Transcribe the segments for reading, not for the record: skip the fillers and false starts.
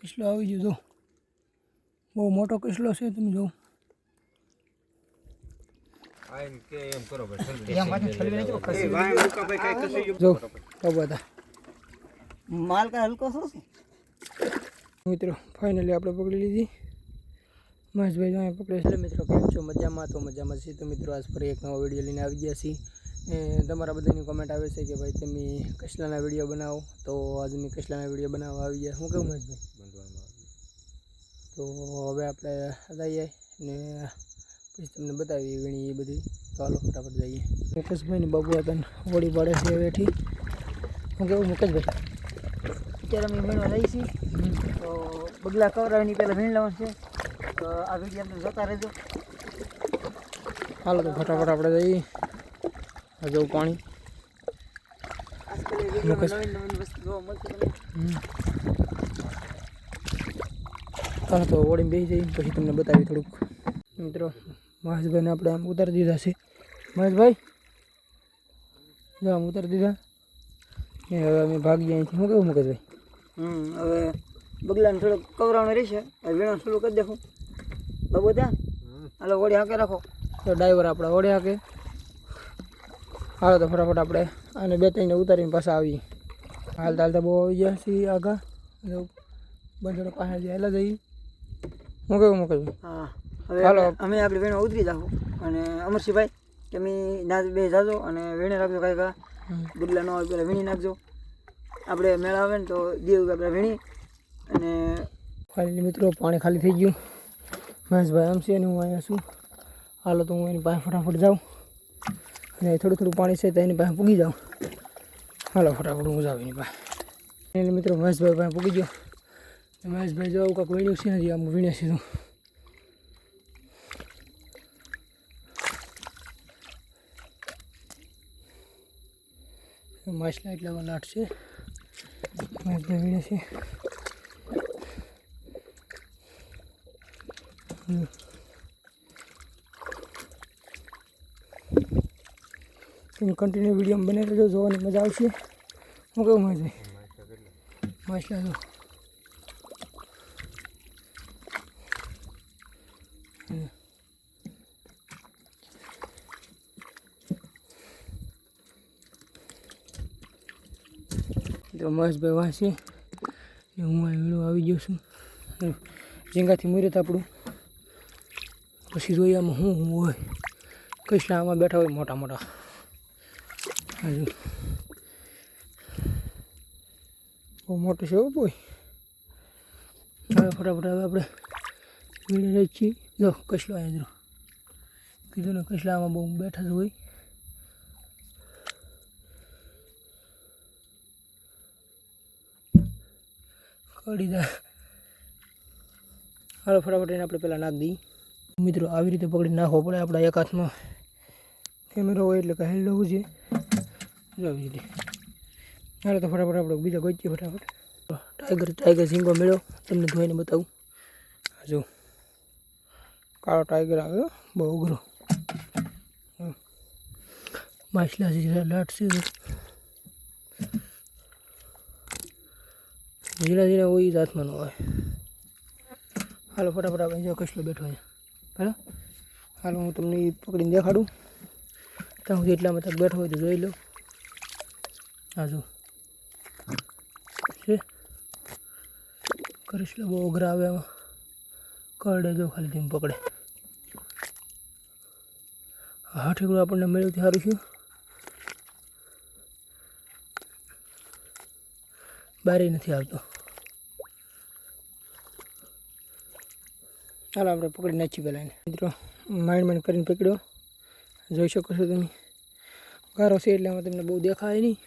કિસલો આવી ગયો. જો બહુ મોટો કિસલો છે, તમે જો. જો બધા માલ કા હલકો છો મિત્રો ફાઇનલી આપણે પકડી લીધી. મહેશભાઈ જો પકડે છે. મિત્રો કેમ છો? મજામાં? તો મજામાં છે. તો મિત્રો આજ ફરી એક નવો વિડીયો લઈને આવી ગયા છીએ. તમારા બધાની કોમેન્ટ આવે છે કે ભાઈ તમે કસલાના વિડીયો બનાવો, તો આજે મેં કસલાના વિડીયો બનાવવા આવી ગયા. શું કહું મહેશભાઈ? તો હવે આપણે જઈએ ને પછી તમને બતાવીએ વીણી એ બધી. તો હાલો ફટાફટ જઈએ. મુકેશભાઈની બાબુ હતા વળી પાડે છે હવેથી. શું કેવું મુકેશભાઈ? અત્યારે અમે વીણવા લઈ છીએ, તો બગલા કવરાવીની પહેલાં વીણ લેવાનું છે. તો આ વિડીયો અંદર જોતા રહેજો. હાલો તો ફટાફટ આપણે જઈએ. આ જવું પાણી. નવીન વસ્તુ જોવા મળશે તમને. હાલો તો ઓળીને બેસી જઈએ, પછી તમને બતાવી થોડુંક. મિત્રો મહેશભાઈને આપણે આમ ઉતારી દીધા છે. મહેશભાઈ જો આમ ઉતારી દીધા ને હવે અમે ભાગીએ અહીંથી. શું કેવું મુકેશભાઈ? હવે બગલાને થોડોક કવરાવવાનું રહેશે. વીણવાનું શરૂ કરી દેખું બાબુ ત્યાં. હાલો ઓળી હાકે રાખો. તો ડ્રાઈવર આપણે ઓળે હાકે. હાલો તો ફટાફટ આપણે આને બે ત્રણને ઉતારીને પાછા આવીએ. હાલતા હાલતા બહુ આવી ગયા છીએ આગા. બંધોડો પાસે જયેલા જઈએ. શું કેવું મુકેશભાઈ? હા હવે અમે આપણે વીણવા ઉતરી જાઓ. અને અમરસિંહભાઈ તમે ના બે જાજો અને વીણી રાખજો. કાંઈ કા બગલા ન હોય પહેલાં વીણી નાખજો. આપણે મેળા આવે ને તો દેવ આપણે વીણી. અને ફાઇનલી મિત્રો પાણી ખાલી થઈ ગયું. મહેશભાઈ આમ છે અને હું અહીંયા છું. હાલો તો હું એની પાસે ફટાફટ જાઉં અને થોડું થોડું પાણી છે તો એની પાસે પૂગી જાઉં. હાલો ફટાફટ હું જાઉં એની પાસે. એટલે મિત્રો મહેશભાઈ પાસે પૂગી ગયો. મહેશભાઈ જો કાંઈક વીણ્યું છે નથી, આમ વીણે સીધું. માછલા એટલા લાટ છે. મહેશભાઈ વીણે છે. તમે કન્ટિન્યુ વિડીયો બને રહેજો, જોવાની મજા આવશે. શું કેવું મહેશભાઈ? માછલા જો તો મહેશભાઈ વાંચે ને હું વીણો આવી ગયો છું. ઝીંગાથી મુહૂર્ત આપણું. પછી જોઈએ આમાં શું શું હોય. કસલા આમાં બેઠા હોય મોટા મોટા. હજુ બહુ મોટું છે કોઈ. હવે ફટાફટ હવે આપણે વીણી રહી છીએ. જો કસલો અહીંયા કીધું ને, કસલામાં બહુ બેઠા જ હોય. કડી જાય. હાલો ફટાફટ એને આપણે પહેલાં નાખી દઈએ. મિત્રો આવી રીતે પકડી નાખવો પડે. આપણા એક હાથમાં કેમેરો હોય એટલે કહી લેવું છે. જો આવી રીતે. હાલો તો ફટાફટ આપણે બીજા ગોચીએ ફટાફટ. ટાઈગર ઝીંગો મેળો તમને ધોઈને બતાવું. જો કાળો ટાઈગર આવ્યો, બહુ અઘરો. માછલા લાટ છે. ઝીણા ઝીણા હોય જ હાથમાં ન હોય. હાલો ફટાફટ આપણે જો કસલો બેઠો છે. બરાબર. હાલો હું તમને એ પકડીને દેખાડું. ત્યાં સુધી એટલામાં તક બેઠો હોય તો જોઈ લો. હા જો છે. કસલો બહુ અઘરા આવે એમાં. કરડે જો ખાલી તેમ પકડે. હા ઠીકડું આપણને મળ્યું તે સારું છું. બારી નથી આવતો. ચાલો આપણે પકડી નાખીએ પહેલાં એને. મિત્રો માઇન્ડ કરીને પકડ્યો. જોઈ શકો છો તમે. ગારો છે એટલે આમાં તમને બહુ દેખાય નહીં.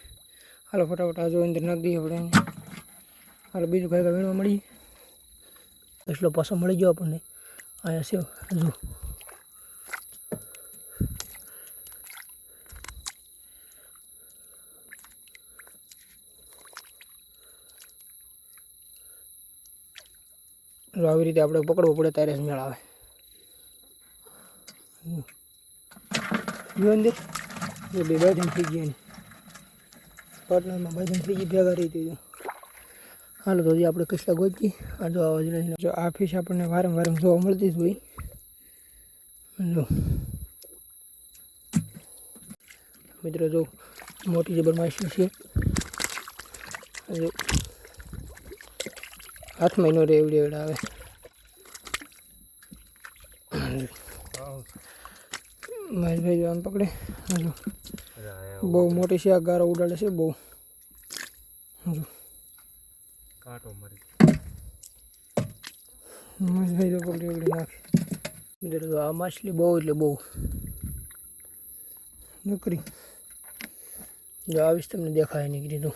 હાલો ફટાફટ આ જો અંદર નાખી દઈએ આપણે. હાલો બીજું કાંઈ વીણવા મળીએ. કસલો પાછો મળી ગયો આપણને. અહીંયા છે હજુ. આવી રીતે આપણે પકડવું પડે ત્યારે જ મેળ આવે. અંદર એ બે બાજુ થઈ ગયા. પાર્ટનરમાં બાજુ થઈ ગઈ ભેગા રહી હતી. હાલો તો હજી આપણે કસલા ગોચી આ જો આવા જ નથી. જો આ ફિશ આપણને વારંવાર જોવા મળતી જ હોય. જો મિત્રો જો મોટી જબર માછલી છે. જો હાથમાં નો રે એવડી એવડા આવે. મહેશભાઈ જો આમ પકડે. જો બહુ મોટી છે. આ ગારો ઉડાડે છે બહુ. જો કાંટો મારી મહેશભાઈ જો પકડી એવડી નાખે. મિત્રો જો આ માછલી બહુ એટલે બહુ નકરી. જો આવીશ તમને દેખાય નીકળી તો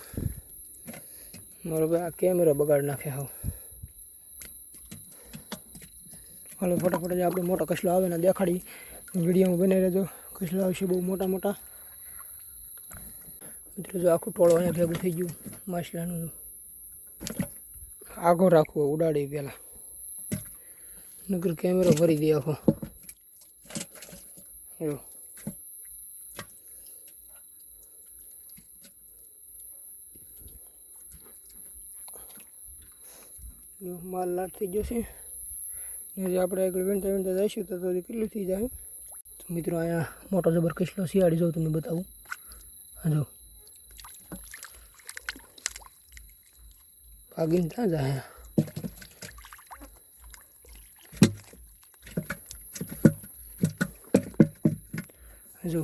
મારો ભાઈ આ કેમેરો બગાડ નાખે હાવ. હાલો ફટાફટ જે આપણે મોટો કસલો આવે ને દેખાડી વિડીયોમાં બની રહેજો. કસલો આવશે બહુ મોટા મોટા. મિત્રો જો આખું ટોળો અહીંયા ભેગું થઈ ગયું માછલાનું. આગો રાખવો ઉડાડી પહેલાં નકર કેમેરો ભરી દે આખો. જો માલ લાટ થઈ ગયો છે. હજી આપણે આગળ વીણતા વીણતા જઈશું તો કેટલું થઈ જાય. તો મિત્રો અહીંયા મોટો જબર કસલો શિયાળી જોઉં તમને બતાવું. જો ભાગીને ક્યાં જાય. જો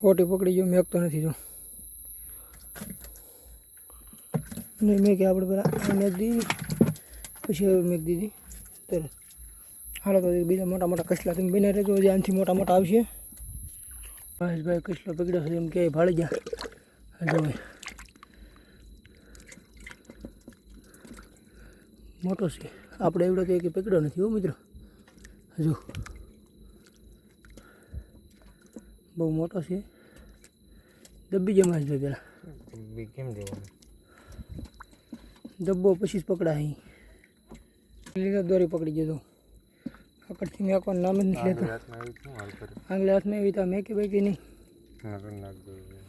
કોટી પકડી ગયો મેકતો નથી. જો નહીં મેં કે આપણે પેલા મેક દીધી પછી હવે મેક દીધી તરત. હાલો તો બીજા મોટા મોટા કસલા તમે બને રહેજો. હજી આનાથી મોટા મોટા આવશે. મહેશભાઈ કસલો પકડ્યો છે એમ કે ભાળી ગયા. જો ભાઈ મોટો છે. આપણે એવડો તો એક પકડ્યો નથી હો મિત્રો. જો બહુ મોટો છે. દબ્બી જાય મહેશભાઈ પેલા કેમ દેવાનું ડબ્બો પછી જ પકડાય. લીધો દોરી પકડી જતો. પકડથી મેકવાનું નામ જ નથી લેતો. આગલે હાથમાં એવી તો મેં કે ભાઈ કે નહીં.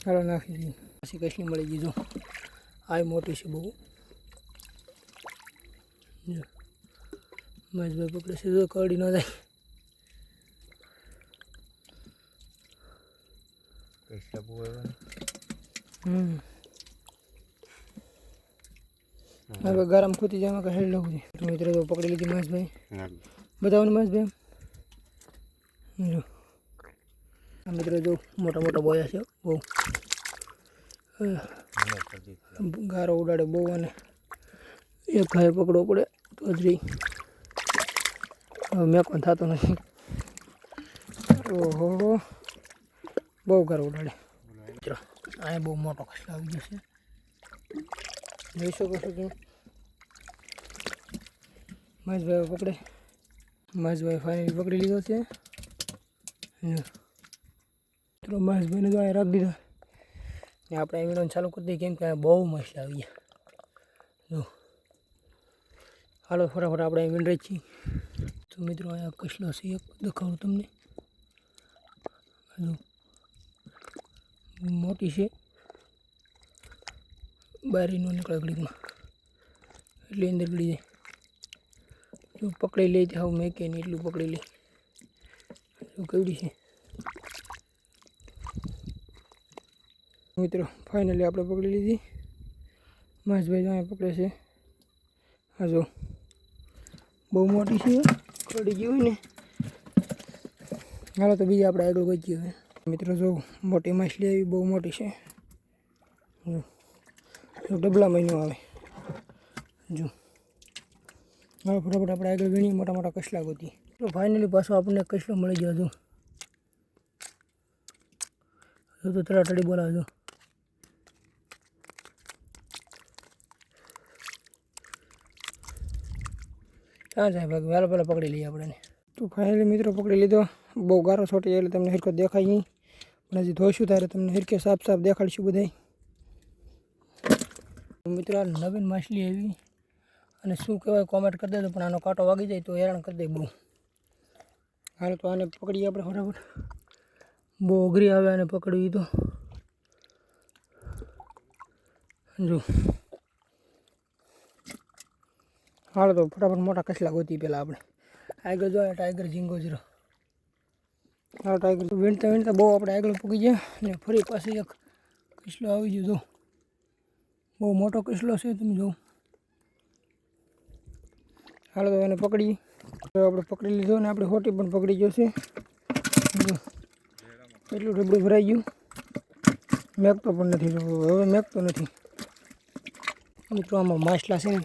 હાલો નાખી દીધી. પછી કસલી મળી ગઈ. જો આ મોટી છે બહુ. જો મહેશભાઈ પકડે છે. જો કરડી ન જાય. હવે ગરમ ખૂતી જાય એમાં હેડ લઉં છે. તો મિત્રો તો પકડી લીધી મહેશભાઈ. બતાવો મહેશભાઈ. જો આ મિત્રો જો મોટા મોટા બોયા છે બહુ. ગારો ઉડાડે બહુ અને એક ઘાય પકડવો પડે તો જ રહી. હવે મેકવાનું થતો નથી. ઓહો બહુ ગારો ઉડાડે. મિત્રો અહીંયા બહુ મોટો કસલો આવી ગયો છે. જોઈ શકો છો તમે. મહેશભાઈ પકડે. મહેશભાઈ ફાઇનલી પકડી લીધો છે. મિત્રો મહેશભાઈને જો અહીંયા રાખી દીધા. ને આપણે અહીં વિડીયો ચાલુ કરી દઈએ કેમ કે બહુ માછલા આવી ગયા. જો હાલો ફટાફટ આપણે અહીં વીંડરાઈ છીએ. તો મિત્રો અહીંયા કસલો છે એક દેખાડું તમને. જો મોટી છે. બારી નો નીકળે ઘડીકમાં એટલે અંદર ગળી જાય. જો પકડી લે તો હવે મેં કે નહીં એટલું પકડી લે. જો કેવડી છે મિત્રો. ફાઇનલી આપણે પકડી લીધી. મહેશભાઈ અહીંયા પકડે છે. હા જો બહુ મોટી છે. ખડી ગઈ હોય ને. હાલો તો બીજા આપણે આગળ વધીએ હવે. મિત્રો જો મોટી માછલી આવી બહુ મોટી છે. જો ડબલા મહિનો આવે. જો હવે ફટાફટ આપણે આગળ વીણીએ મોટા મોટા કસલા ગોતી. તો ફાઇનલી પાછો આપણને કસલો મળી ગયો. જો તો તડાતડી બોલાવે. જો ક્યાં જાય ભાઈ. વહેલા પહેલાં પકડી લઈએ આપણે. તો ફાઇનલી મિત્રો પકડી લીધો. બહુ ગારો છોટી એટલે તમને હિરકો દેખાય નહીં. પણ હજી ધોઈશું ત્યારે તમને હિરકે સાફ સાફ દેખાડીશું બધાય. મિત્રો આ નવીન માછલી આવી અને શું કહેવાય કોમેન્ટ કરી દેજો. પણ આનો કાંટો વાગી જાય તો હેરાન કરી દે બહુ. હાલ તો આને પકડીએ આપણે ફટાફટ. બહુ અઘરી આવે આને પકડવી તો. જો હાલો તો ફટાફટ મોટા કસલા ગોતી પહેલાં આપણે આગળ જોઈએ ટાઈગર ઝીંગો જરો હા ટાઈગર તો વીણતા વીણતા બહુ આપણે આગળ પૂગી ગયા ને ફરી પાછી એક કસલો આવી ગયો જો બહુ મોટો કસલો છે તમે જો હાલો તો એને પકડી આપણે પકડી લીધો ને આપણે હોટી પણ પકડી ગયો છે જો એટલું ડબડું ભરાઈ ગયું મેકતો પણ નથી હવે મેકતો નથી મિત્રો આમાં માછલા છે ને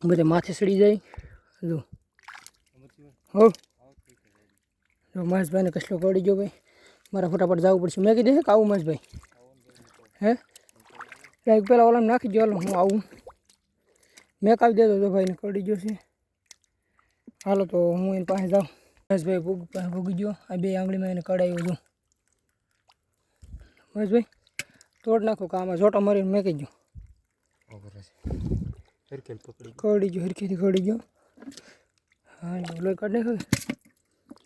બધા માથે સડી જાય જો હો જો મહેશભાઈને કસલો પડી ગયો ભાઈ મારે ફટાફટ જવું પડશે મેં કીધું કે આવું મહેશભાઈ હે ક્યાંક પહેલાં ઓલામાં નાખી દો હાલો હું આવું મેં કાપી દેતો તો ભાઈને પડી ગયો છે હાલો તો હું એની પાસે જાઉં મહેશભાઈ પાસે ભૂગી ગયો આ બે આંગળીમાં એને કડાયો છું મહેશભાઈ તોડ નાખો કે આમાં જોટો મારીને મેકી ગયો કડી ગયો હરખીથી કડી ગયો હા લોહી કાઢ નાખો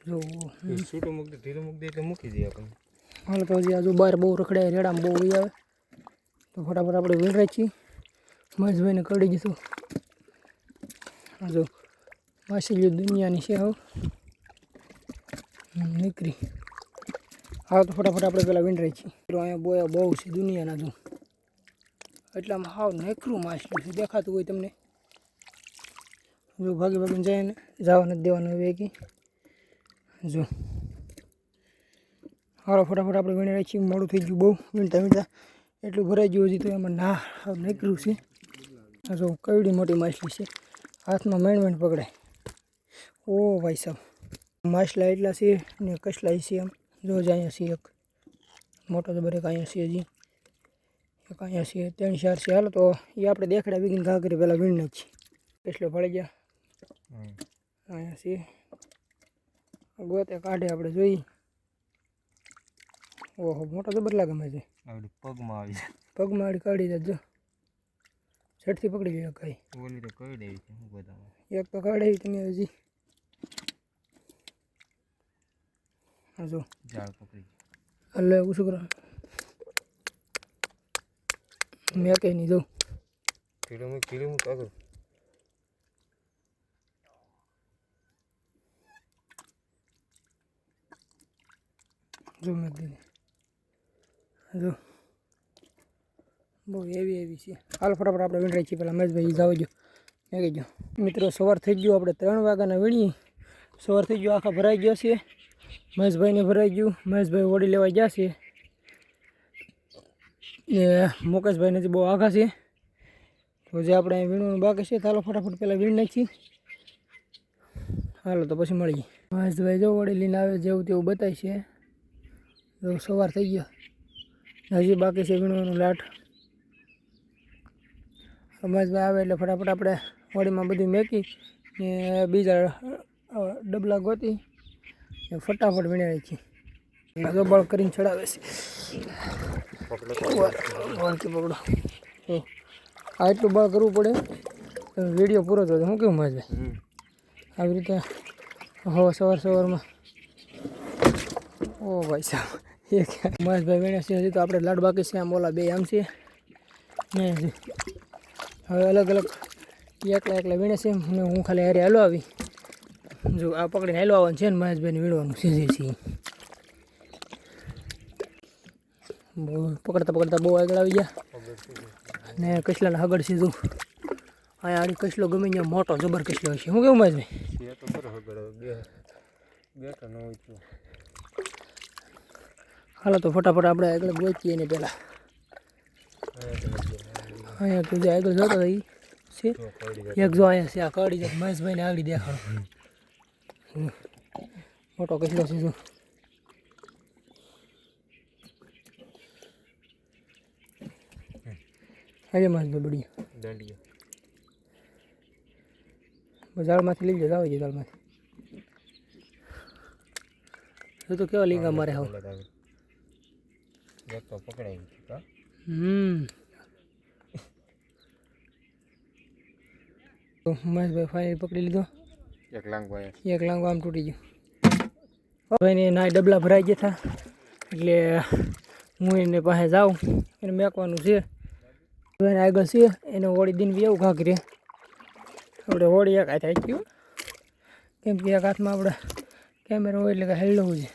જો છૂટું મૂકી દે ઢીલું મૂકી દે એટલે મૂકી દઈએ આપણને હાલ તો હજી આજુ બહાર બહુ રખડાય રેડામાં બહુ વી આવે તો ફટાફટ આપણે વીણરાઈ છીએ મહેશભાઈને કડી ગયું જો માછલીઓ દુનિયાની છે હવે નીકળી હા તો ફટાફટ આપણે પહેલાં વીણરાઈ છીએ અહીંયા બોયા બહુ છે દુનિયાના જો એટલામાં હાવ નેકરું માછલું છે દેખાતું હોય તમને જો ભાગી ભાગીને જાય ને જવા નથી દેવાનું હવે કે જો હાલો ફટાફટ આપણે વીણી રાખીએ મોડું થઈ ગયું બહુ વીણતા વીણતા એટલું ભરાઈ ગયું હજી તો એમાં ના હાવ નીકળ્યું છે જો કવડી મોટી માછલી છે હાથમાં મેણ પકડાય ઓ ભાઈ સાહેબ માછલા એટલા છે ને કસલાય છે એમ જો જ અહીંયા છે એક મોટો તો બરેક અહીંયા છે હજી એક અહીંયા છે 3-4 છે હાલો તો એ આપણે દેખડા વીગીને ઘા કરી પહેલાં વીણ નાખીએ કેટલો પડી ગયા અહીંયા છે ગોતે કાઢે આપણે જોઈએ ઓહો મોટો જબર લાગે મેં છે આવડી પગમાં આવી પગમાં આડી કાઢી દેજો છટથી પકડી ગયો કઈ ઓલી તો કઈ દેવી છે હું બતાવું એક તો કાઢી તમે હજી હા જો જાળ પકડી હલે ઓછું કરો મેં કંઈ નહીં દઉં ઢીલું મૂક આગળ જો મેં દીધી જો બહુ એવી છે હાલ ફટાફટ આપણે વીણરાઈ છીએ પહેલાં મહેશભાઈ જાવ જો મેં કહી ગયો મિત્રો સવાર થઈ ગયું આપણે 3 વાગ્યાના વીણીએ સવાર થઈ ગયો આખા ભરાઈ ગયો છે મહેશભાઈને ભરાઈ ગયું મહેશભાઈ વડી લેવા ગયા છે એ મુકેશભાઈને જે બહુ આઘા છે તો જે આપણે વીણવાનું બાકી છે ચાલો ફટાફટ પહેલાં વીણ નાખીએ હાલો તો પછી મળીએ મહેશભાઈ જો વડી લઈને આવે જેવું તેવું બતાય છે જો સવાર થઈ ગયો હજી બાકી છે વીણવાનું લાટ મહેશભાઈ આવે એટલે ફટાફટ આપણે વડીમાં બધું મેકી ને બીજા ડબલા ગોતી ને ફટાફટ વીણી રાખીએ જો બળ કરીને ચડાવે છે વળકી પકડો આ એટલું બળ કરવું પડે તો વિડીયો પૂરો થયો હું કેવું મહેશભાઈ આવી રીતે હવે સવારમાં ઓ ભાઈ સાહેબ એક મહેશભાઈ વીણે છે હજી તો આપણે લાડ બાકી છે આમ ઓલા બે આમ છે ને હવે અલગ અલગ એકલા વીણે છે ને હું ખાલી હારે હાલો આવી જો આ પકડીને હાલો આવવાનું છે ને મહેશભાઈને વીણવાનું છે બહુ પકડતા બહુ આગળ આવી ગયા ને કસલાના હગડ છે જો અહીંયા આડી કસલો ગમે ત્યાં મોટો જબર કસલો છે શું કેવું મહેશભાઈ હાલો તો ફટાફટ આપણે આગળ ગોચીએ ને પહેલાં અહીંયા તું જે આગળ જોતો એ છે એક જો અહીંયા છે આ કડી જાય મહેશભાઈને આગળ દેખાડો મોટો કસલો છે જો આજે મહેશભાઈ બળી ઝાડમાંથી લઈ જાય આવે છે ઝાડમાંથી તો કેવા લીંગા મારે હવે પકડાઈ મહેશભાઈ ફાઇનલ પકડી લીધો એક લાંગો આમ તૂટી ગયો ભાઈને ના ડબલા ભરાઈ ગયા હતા એટલે હું એને પાસે જાઉં એને મેકવાનું છે આગળ છે એને હોળી દિન બી એવું ઘા કરીએ આપણે હોળી એક હાથ આવી ગયું કેમ કે એક હાથમાં આપણે કેમેરા હોય એટલે કે હેલો છે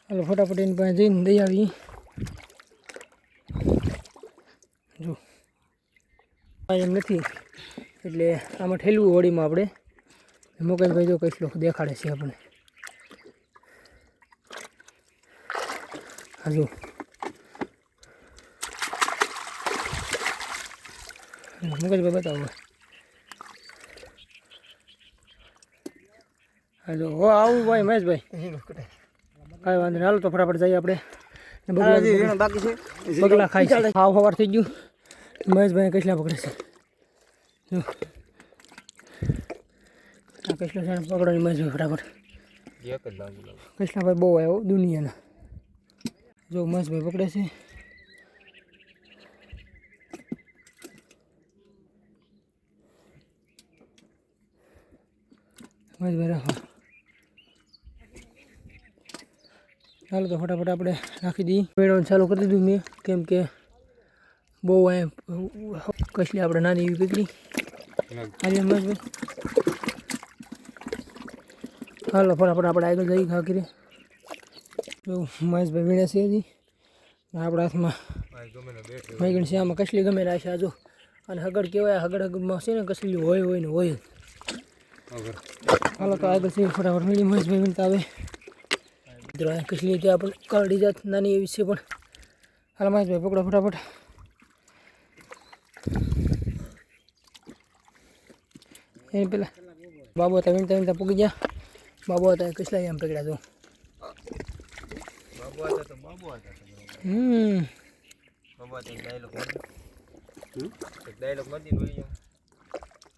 હાલો ફટાફટ એની પાસે જઈને દઈ આવી જો એમ નથી એટલે આમાં ઠેલવું હોળીમાં આપણે મુકેશભાઈ જો કેટલો દેખાડે છે આપણને હજુ મુકેશભાઈ બતાવો હજુ હો આવું ભાઈ મહેશભાઈ કાંઈ વાંધો નહીં હાલો તો ફટાફટ જઈએ આપણે બાકી છે બગલા ખાઈ છે હાવ સવાર થઈ ગયું મહેશભાઈ કેટલા પકડે છે જો આ કેટલો છે પકડવાની મહેશભાઈ ફટાફટ એક જ લાગુ કૃષ્ણભાઈ બહુ આવ્યો દુનિયાના જો મહેશભાઈ પકડે છે મહેશભાઈ રાખો ચાલો તો ફટાફટ આપણે રાખી દઈએ મેળવવાનું ચાલુ કરી દીધું મેં કેમ કે બહુ અહીંયા કસલી આપણે નાની એવી પકડી હાલી મહેશભાઈ હાલો ફટાફટ આપણે આગળ જઈ ઘા કરીએ જો મહેશભાઈ વીણે છે હજી આપણા હાથમાં મૈગણ છે આમાં કસલી ગમે રાખે આ જો અને હગડ કહેવાય હગડમાં છે ને કસલી હોય ને હોય જ હાલો તો આગળ છે ફટાફટ મળી મહેશભાઈ વીણતા આવે મિત્રો અહીંયા કસલી ત્યાં પણ કરડી જાત નાની એવી છે પણ હાલ મહેશભાઈ પકડો ફટાફટ એની પેલા બાબુ હતા વીણતા વીણતા પૂગી ગયા બાબુ હતા કસલા એમ પકડ્યા જો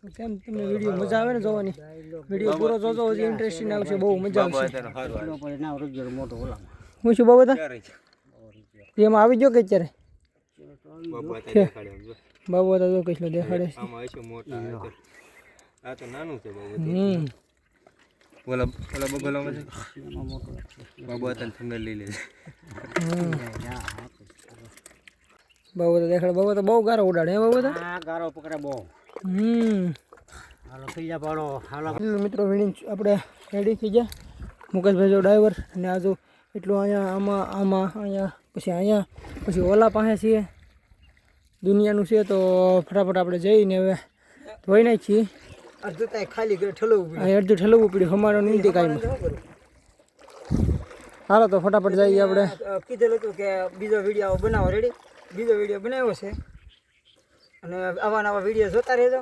કેમ તમને વિડીયો મજા આવે ને જોવાની વિડીયો પૂરો જોજો હજી ઇન્ટરેસ્ટિંગ આવશે બહુ મજા આવશે હું શું બાબુ હતા એમાં આવી ગયો કે અત્યારે બાબુ હતા જો કસલો દેખાડે છે આ તો નાનું છે ઓલા બગલામાં છે બાબા તને થંગલ લઈ લે બાબુ તો દેખાડે બાબુ તો બહુ ગારો ઉડાડે હે બાબુ તો ગારો પકડે બહુ હાલો થઈ જા પાડો હાલો મિત્રો વીણી આપણે રેડી થઈ ગયા મુકેશભાઈ જો ડ્રાઈવર અને આ જો એટલું અહીંયા આમાં અહીંયા પછી ઓલા પાસે છીએ દુનિયાનું છે તો ફટાફટ આપણે જઈને હવે ધોઈ નાખીએ અડધું ખાલી કરે ઠલવવું પડ્યું અડધું ઠલવવું પડ્યું અમારો નથી કાંઈ હાલો તો ફટાફટ જઈએ આપણે કીધેલું હતું કે બીજો વિડીયો બનાવો રેડી બીજો વિડીયો બનાવ્યો છે અને આવા નવા વિડીયો જોતા રહેજો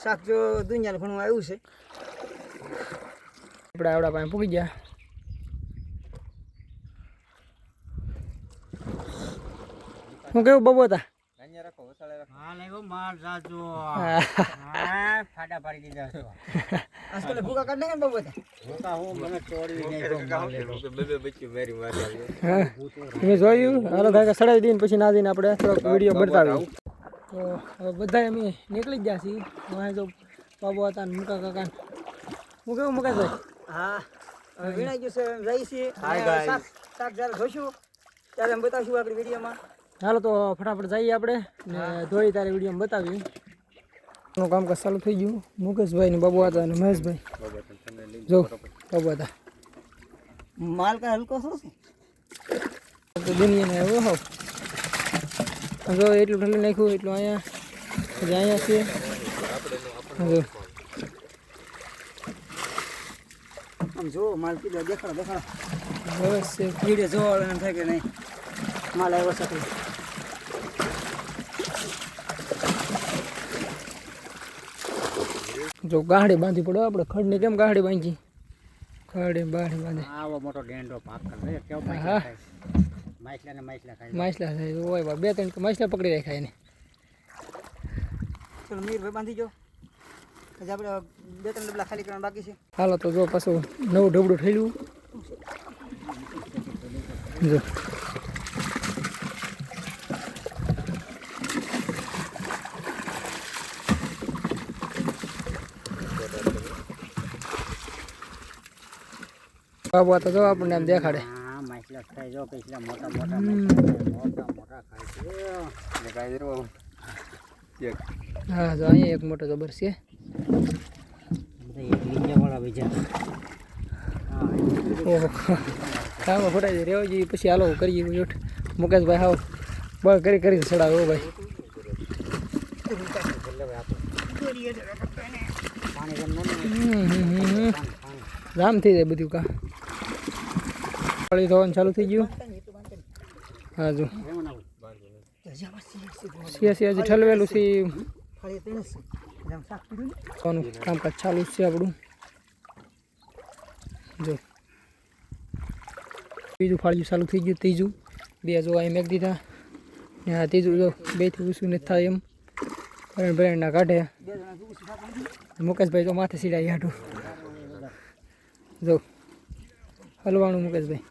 શાક જો દુનિયાનું ઘણું આવ્યું છે આપણે આવડા પાસે પૂગી ગયા હું કેવું બબો હતા આજકાલ ભૂકા કાઢ નાખે ને બાબુ તમે જોયું હાલો ભાઈ સડાવી દઈને પછી ના દઈને આપણે થોડોક વિડીયો બતાવ્યો તો હવે બધા અમે નીકળી ગયા છીએ વાંહે જો બાબુ હતા ને મુકા કાકા હું કેવું મુકેશભાઈ હા હવે વીણાઈ ગયું છે જઈ છીએ શાક જ્યારે જોઈશું ત્યારે અમે બતાવશું આપણી વિડીયોમાં હાલો તો ફટાફટ જઈએ આપણે ને ધોઈ તારે વિડીયોમાં બતાવીએ નું કામકાજ ચાલુ થઈ ગયું મુકેશભાઈ ને બાબુ હતા અને મહેશભાઈ જો બાબુ હતા માલ કા હલકો શું છે તો દુનિયાને આવ્યો હોવ જો એટલું ઠંડુ નાખ્યું એટલું અહીંયા પછી અહીંયા છે જો આમ જો માલ કીધો દેખાડો બસ છે વિડીયો જોવા એમ થાય કે નહીં માલ આવ્યો સાથે જો ગાડી બાંધી પડો આપણે ખડની કેમ ગાડી બાંધી ખડે બાંધી બાંધે આવો મોટો ગેંડો પાક કરે કેવો હા માછલા ખાય માછલા થાય હોય બા બે ત્રણ માછલા પકડી રાખ્યા એને ચલો મીરભાઈ બાંધી જો પછી આપણે બે ત્રણ ડબલા ખાલી કરવાના બાકી છે હાલો તો જો પાછું નવું ઢબડું ઠેલ્યું જો બાબુ આ તો જો આપણને આમ દેખાડે માછલા થાય જો કેટલા મોટા મોટા હા જો અહીંયા એક મોટો જબર છે. ઓહો કામ ફોટાઈ રેવા જોઈએ પછી હાલો કરીએ ઉઠ મુકેશભાઈ હાવ બળ કરી ચડાવે ભાઈ. જામ થઈ જાય બધું કા પાણી ધોવાનું ચાલુ થઈ ગયું. હા જો હજી ઠલવેલું છે કામકાજ ચાલુ જ છે આપણું. જો બીજું ફાળિયું ચાલુ થઈ ગયું. ત્રીજું બે જો અહીં મેક દીધા ને આ ત્રીજું જો બેથી ઊંચું નથી થાય એમ ભરેણના કાઢે. મુકેશભાઈ તો માથે સીડાઈ હાટું જો હલવાનું મુકેશભાઈ.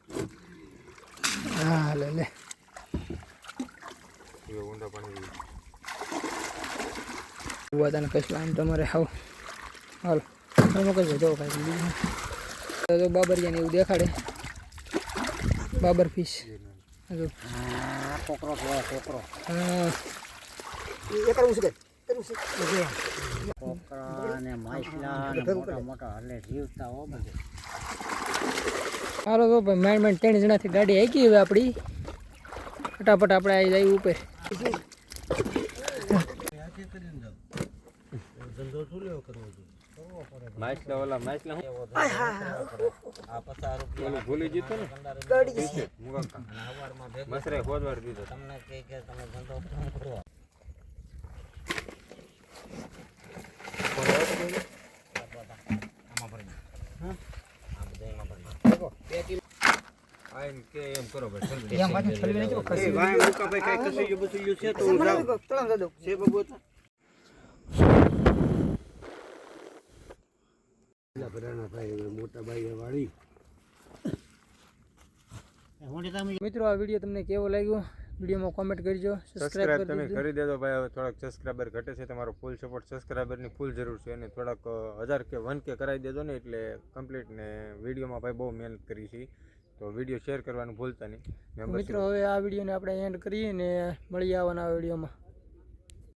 હા લે લે તને કશું આમ તમારે હાવ હાલો મુકેશભાઈ જો કાંઈ બીજું તો બાબરિયાને એવું દેખાડે. બાબર ફિશ જો હા હાલો તો ભાઈ માંડ 3 જણાથી ગાડી આવી ગઈ હવે આપણી. ફટાફટ આપણે આવી જાય ઉપર. ભૂલી જીતો ને મસરે ખોદવાડ દીધો તમને કે તમે ધંધો કરો. એમ કરો મિત્રો આ વિડીયો તમને કેવો લાગ્યો વિડીયોમાં કોમેન્ટ કરજો. સબસ્ક્રાઇબ તમે કરી દેજો ભાઈ. હવે થોડાક સબસ્ક્રાઇબર ઘટે છે. તમારો ફૂલ સપોર્ટ સબસ્ક્રાઇબરની ફૂલ જરૂર છે અને થોડાક 1000 કે 1K કરાવી દેજો ને એટલે કમ્પ્લીટ. ને વિડીયોમાં ભાઈ બહુ મહેનત કરી છે તો વિડીયો શેર કરવાનું ભૂલતા નહીં મિત્રો. હવે આ વિડીયોને આપણે એન્ડ કરીએ ને મળીએ આવવાના વિડીયોમાં.